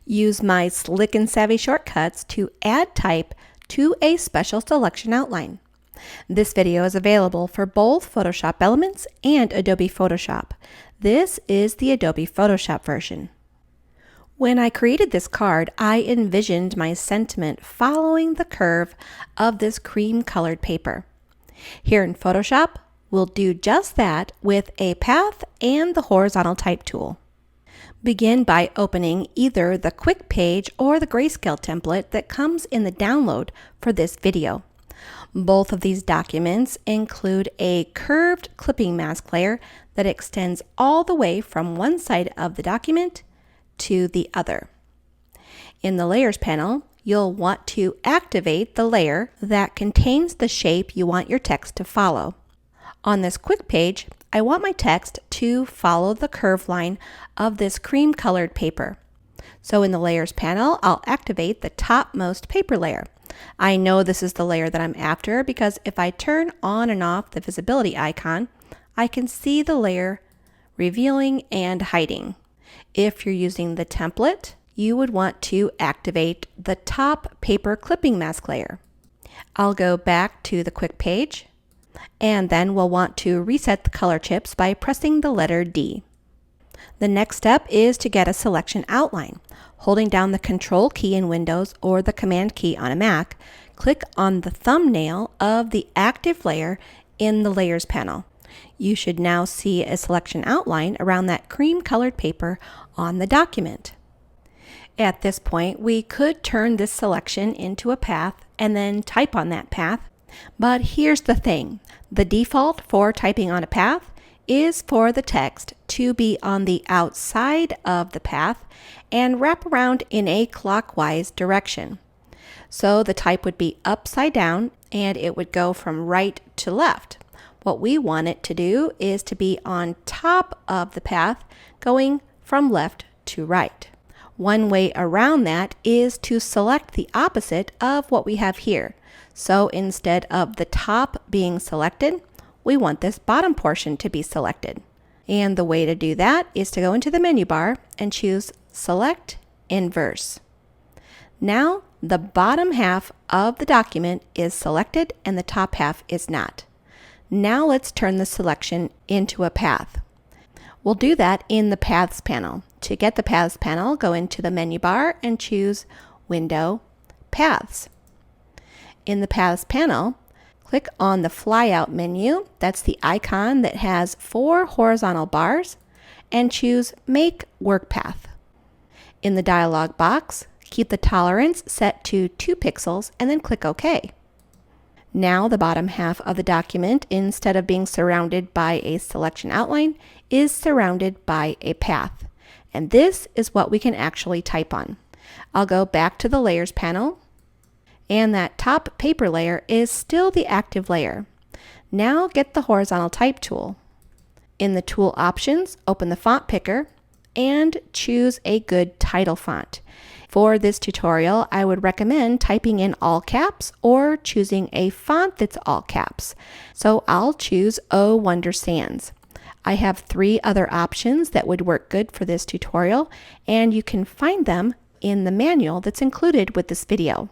Use my Slick and Savvy shortcuts to add type to a special selection outline. This video is available for both Photoshop Elements and Adobe Photoshop. This is the Adobe Photoshop version. When I created this card, I envisioned my sentiment following the curve of this cream-colored paper. Here in Photoshop, we'll do just that with a path and the horizontal type tool. Begin by opening either the quick page or the grayscale template that comes in the download for this video. Both of these documents include a curved clipping mask layer that extends all the way from one side of the document to the other. In the Layers panel, you'll want to activate the layer that contains the shape you want your text to follow. On this quick page, I want my text to follow the curve line of this cream-colored paper. So in the Layers panel, I'll activate the topmost paper layer. I know this is the layer that I'm after because if I turn on and off the visibility icon, I can see the layer revealing and hiding. If you're using the template, you would want to activate the top paper clipping mask layer. I'll go back to the quick page, and then we'll want to reset the color chips by pressing the letter D. The next step is to get a selection outline. Holding down the Control key in Windows or the Command key on a Mac, click on the thumbnail of the active layer in the Layers panel. You should now see a selection outline around that cream-colored paper on the document. At this point, we could turn this selection into a path and then type on that path. But here's the thing. The default for typing on a path is for the text to be on the outside of the path and wrap around in a clockwise direction. So the type would be upside down and it would go from right to left. What we want it to do is to be on top of the path, going from left to right. One way around that is to select the opposite of what we have here. So instead of the top being selected, we want this bottom portion to be selected. And the way to do that is to go into the menu bar and choose Select Inverse. Now the bottom half of the document is selected and the top half is not. Now let's turn the selection into a path. We'll do that in the Paths panel. To get the Paths panel, go into the menu bar and choose Window, Paths. In the Paths panel, click on the flyout menu. That's the icon that has 4 horizontal bars, and choose Make Work Path. In the dialog box, keep the tolerance set to 2 pixels and then click OK. Now the bottom half of the document, instead of being surrounded by a selection outline, is surrounded by a path. And this is what we can actually type on. I'll go back to the Layers panel, and that top paper layer is still the active layer. Now get the horizontal type tool. In the tool options, open the font picker and choose a good title font. For this tutorial, I would recommend typing in all caps or choosing a font that's all caps. So I'll choose O Wonder Sans. I have 3 other options that would work good for this tutorial, and you can find them in the manual that's included with this video.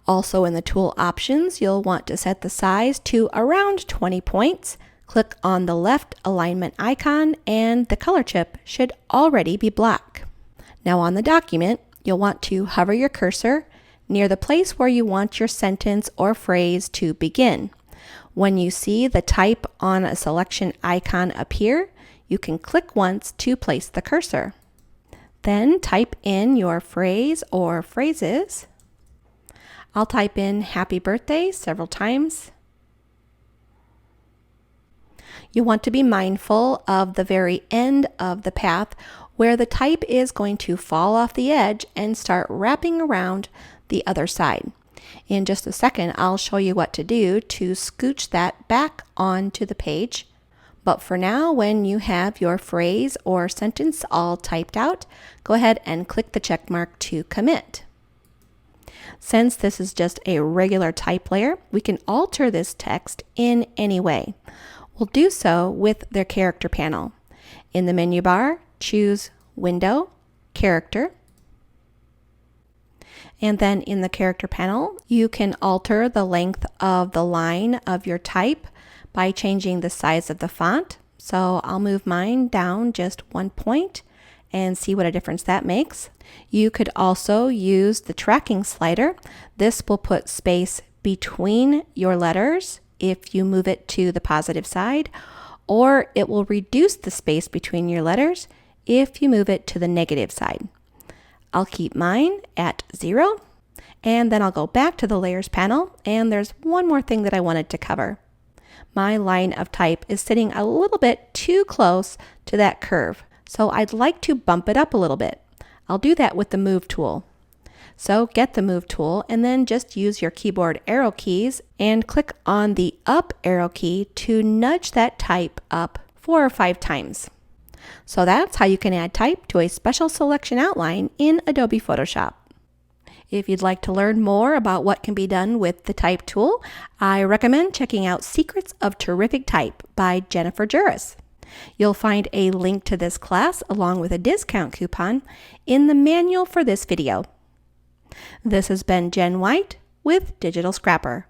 Also in the tool options, you'll want to set the size to around 20 points. Click on the left alignment icon and the color chip should already be black. Now on the document, you'll want to hover your cursor near the place where you want your sentence or phrase to begin. When you see the type on a selection icon appear, you can click once to place the cursor. Then type in your phrase or phrases. I'll type in Happy Birthday several times. You want to be mindful of the very end of the path where the type is going to fall off the edge and start wrapping around the other side. In just a second, I'll show you what to do to scooch that back onto the page. But for now, when you have your phrase or sentence all typed out, go ahead and click the check mark to commit. Since this is just a regular type layer, we can alter this text in any way. We'll do so with the Character panel. In the menu bar, choose Window, Character. And then in the character panel, you can alter the length of the line of your type by changing the size of the font. So I'll move mine down just 1 point and see what a difference that makes. You could also use the tracking slider. This will put space between your letters if you move it to the positive side, or it will reduce the space between your letters if you move it to the negative side. I'll keep mine at 0, and then I'll go back to the layers panel, and there's one more thing that I wanted to cover. My line of type is sitting a little bit too close to that curve, so I'd like to bump it up a little bit. I'll do that with the Move tool. So get the Move tool and then just use your keyboard arrow keys and click on the up arrow key to nudge that type up 4 or 5 times. So that's how you can add type to a special selection outline in Adobe Photoshop. If you'd like to learn more about what can be done with the Type tool, I recommend checking out Secrets of Terrific Type by Jennifer Juris. You'll find a link to this class along with a discount coupon in the manual for this video. This has been Jen White with Digital Scrapper.